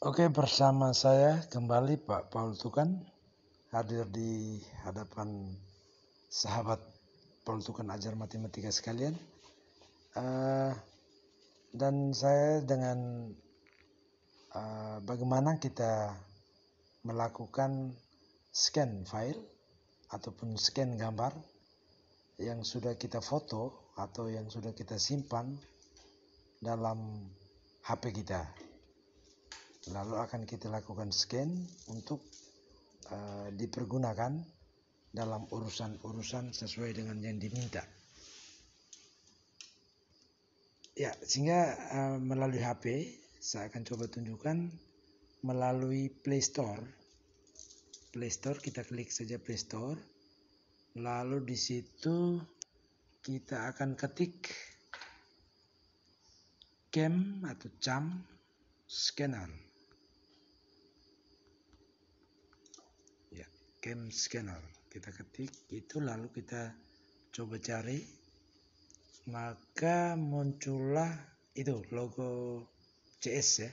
Oke, bersama saya kembali Pak Paul Tukan, hadir di hadapan sahabat Paul Tukan ajar matematika sekalian. Dan saya dengan bagaimana kita melakukan scan file ataupun scan gambar yang sudah kita foto atau yang sudah kita simpan dalam HP kita. Lalu akan kita lakukan scan untuk dipergunakan dalam urusan-urusan sesuai dengan yang diminta. Ya, sehingga melalui HP saya akan coba tunjukkan melalui Play Store. Play Store, kita klik saja Play Store. Lalu di situ kita akan ketik CAM atau CAM Scanner. Ya, CAM Scanner. Kita ketik itu, lalu kita coba cari, maka muncullah itu logo CS ya,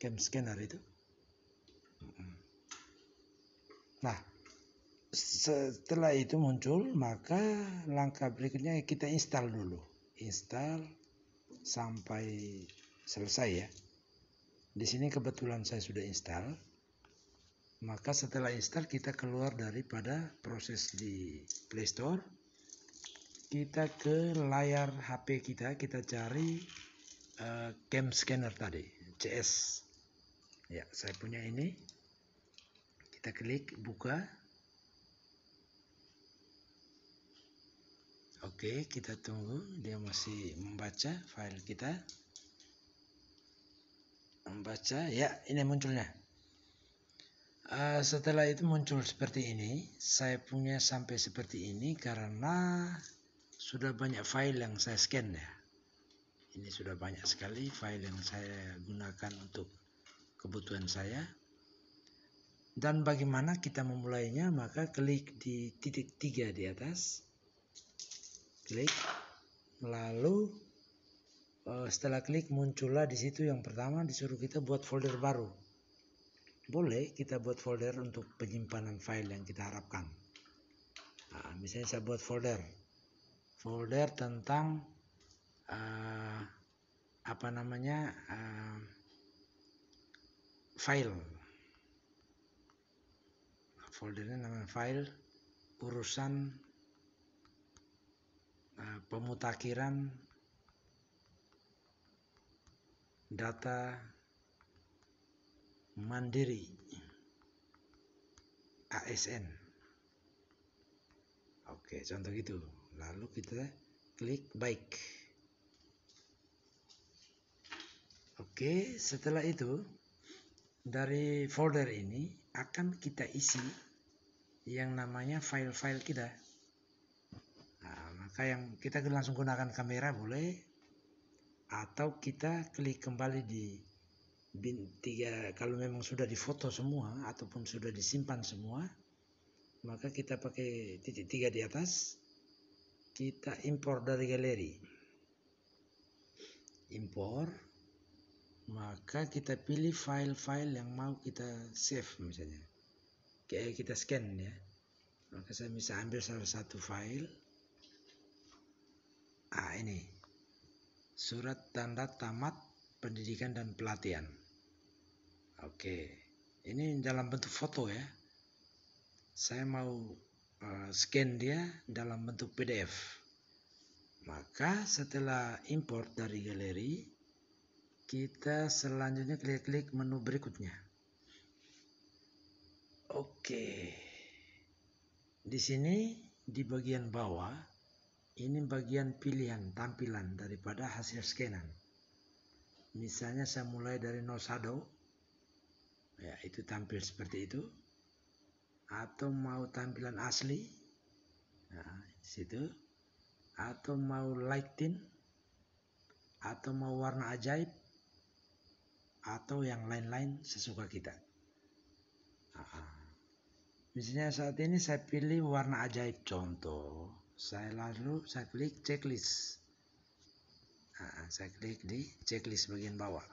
CAM Scanner itu. Nah, setelah itu muncul, maka langkah berikutnya kita install dulu. Install sampai selesai ya. Di sini kebetulan saya sudah install. Maka setelah install kita keluar daripada proses di Play Store. Kita ke layar HP kita cari CAM Scanner tadi, CS. Ya, saya punya ini. Kita klik buka. Oke, kita tunggu, dia masih membaca file kita. Membaca, ya ini munculnya. Setelah itu muncul seperti ini. Saya punya sampai seperti ini karena sudah banyak file yang saya scan ya. Ini sudah banyak sekali file yang saya gunakan untuk kebutuhan saya. Dan bagaimana kita memulainya? Maka klik di titik 3 di atas. Klik, lalu setelah klik muncullah di situ yang pertama disuruh kita buat folder baru. Boleh kita buat folder untuk penyimpanan file yang kita harapkan. Nah, misalnya saya buat folder tentang file. Foldernya namanya file urusan pemutakhiran data mandiri ASN. Oke, contoh gitu. Lalu kita klik baik. Oke, setelah itu dari folder ini akan kita isi yang namanya file-file kita. Nah, maka yang kita langsung gunakan kamera boleh, atau kita klik kembali di bin 3 kalau memang sudah difoto semua ataupun sudah disimpan semua, maka kita pakai titik 3 di atas, kita impor dari galeri. Impor, maka kita pilih file-file yang mau kita save misalnya. Kayak kita scan ya. Maka saya bisa ambil salah satu file. Ini. Surat tanda tamat pendidikan dan pelatihan. Oke. Ini dalam bentuk foto ya. Saya mau scan dia dalam bentuk PDF. Maka setelah import dari galeri, kita selanjutnya klik menu berikutnya. Oke. Di sini di bagian bawah ini bagian pilihan tampilan daripada hasil scanan. Misalnya saya mulai dari no shadow. Ya, itu tampil seperti itu. Atau mau tampilan asli. Nah, di situ. Atau mau lighting, atau mau warna ajaib, atau yang lain-lain sesuka kita. Misalnya saat ini saya pilih warna ajaib contoh. Saya klik checklist. Saya klik di checklist bagian bawah.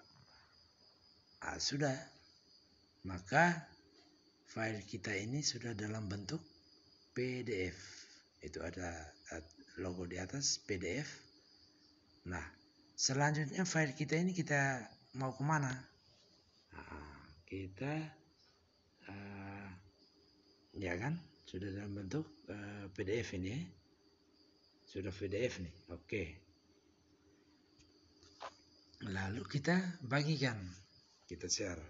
Sudah, maka file kita ini sudah dalam bentuk PDF. Itu ada logo di atas PDF. Nah, selanjutnya file kita ini kita mau kemana? Kita ya kan sudah dalam bentuk PDF ini, sudah PDF nih. Oke, lalu kita bagikan, kita share,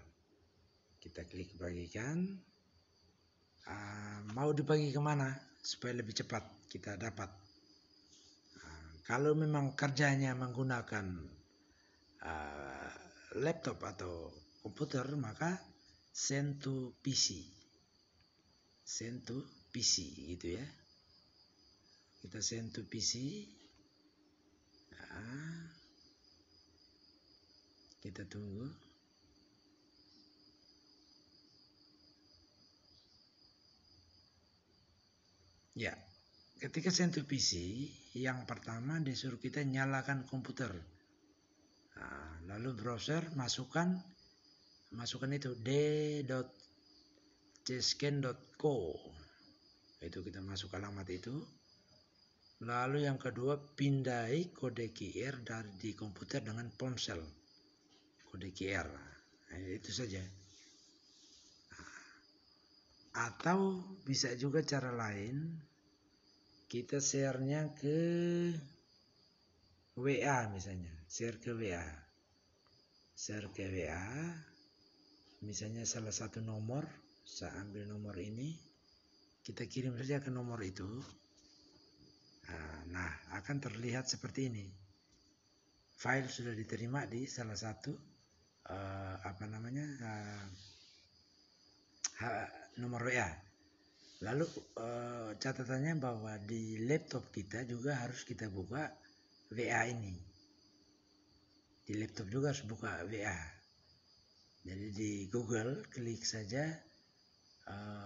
kita klik bagikan. Mau dibagi kemana supaya lebih cepat kita dapat. Kalau memang kerjanya menggunakan laptop atau komputer, maka send to PC, send to PC gitu ya. Kita send to PC. Kita tunggu. Ya, ketika send to PC, yang pertama disuruh kita nyalakan komputer. Lalu browser masukkan itu d.cscan.co. Itu kita masuk alamat itu. Lalu yang kedua, pindai kode QR di komputer dengan ponsel. Kode QR. Itu saja. Atau bisa juga cara lain, kita share-nya ke WA misalnya, share ke WA. Share ke WA, misalnya salah satu nomor, saya ambil nomor ini, kita kirim saja ke nomor itu. Nah, akan terlihat seperti ini. File sudah diterima di salah satu nomor WA. Lalu catatannya bahwa di laptop kita juga harus kita buka WA ini. Di laptop juga harus buka WA. Jadi di Google klik saja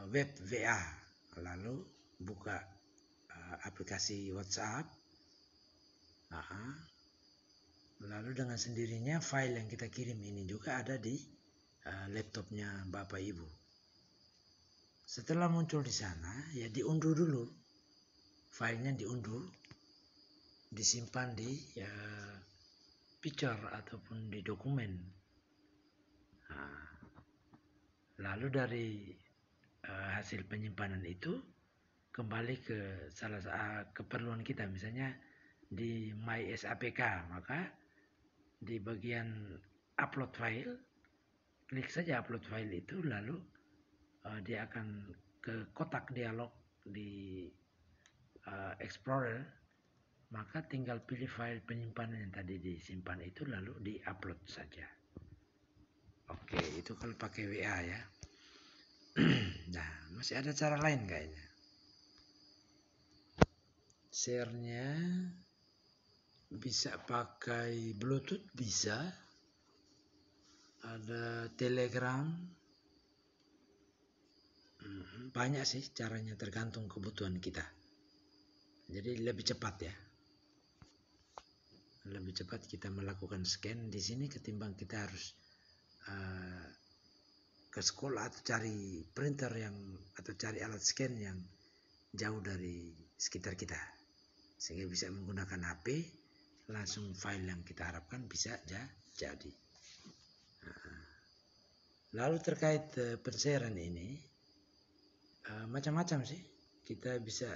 web WA, lalu buka aplikasi WhatsApp. Lalu dengan sendirinya file yang kita kirim ini juga ada di laptopnya Bapak Ibu. Setelah muncul di sana, ya diunduh dulu. Filenya diunduh, disimpan di picture ataupun di dokumen. Lalu dari hasil penyimpanan itu kembali ke salah satu keperluan kita, misalnya di MySAPK, maka di bagian upload file, klik saja upload file itu, lalu dia akan ke kotak dialog di Explorer, maka tinggal pilih file penyimpanan yang tadi disimpan itu, lalu di-upload saja. Oke, itu kalau pakai WA ya. Nah, masih ada cara lain kayaknya. Share-nya bisa pakai Bluetooth, bisa. Ada Telegram. Banyak sih caranya, tergantung kebutuhan kita. Jadi lebih cepat ya. Lebih cepat kita melakukan scan di sini ketimbang kita harus ke sekolah atau cari printer atau cari alat scan yang jauh dari sekitar kita. Sehingga bisa menggunakan HP, langsung file yang kita harapkan bisa jadi. Lalu terkait penshare ini, macam-macam sih. Kita bisa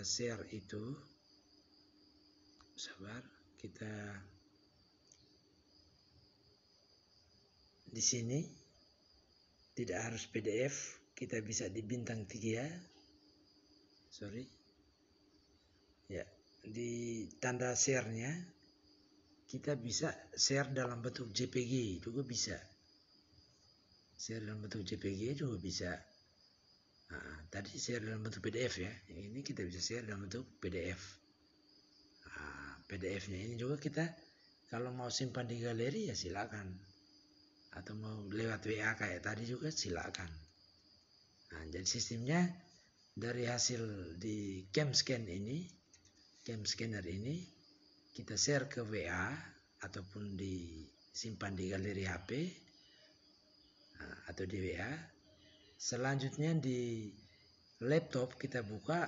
share itu. Sabar, kita di sini tidak harus PDF, kita bisa di bintang 3. Ya, di tanda share-nya kita bisa share dalam bentuk JPG juga bisa. Share dalam bentuk JPG juga bisa. Tadi share dalam bentuk PDF ya. Ini kita bisa share dalam bentuk PDF. PDF-nya ini juga kita kalau mau simpan di galeri ya silakan. Atau mau lewat WA kayak tadi juga silakan. Jadi sistemnya dari hasil di CamScanner ini kita share ke WA ataupun di simpan di galeri HP atau di WA. Selanjutnya di laptop kita buka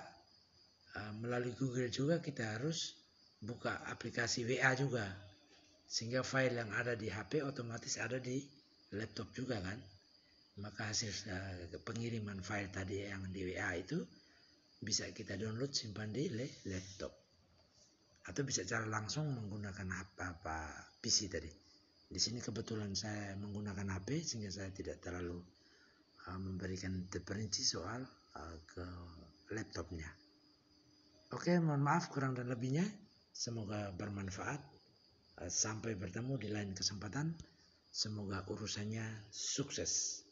melalui Google juga, kita harus buka aplikasi WA juga, sehingga file yang ada di HP otomatis ada di laptop juga kan. Maka hasil pengiriman file tadi yang di WA itu bisa kita download, simpan di laptop, atau bisa cara langsung menggunakan PC tadi. Di sini kebetulan saya menggunakan HP sehingga saya tidak terlalu memberikan terperinci soal ke laptopnya. Oke, mohon maaf kurang dan lebihnya. Semoga bermanfaat. Sampai bertemu di lain kesempatan. Semoga urusannya sukses.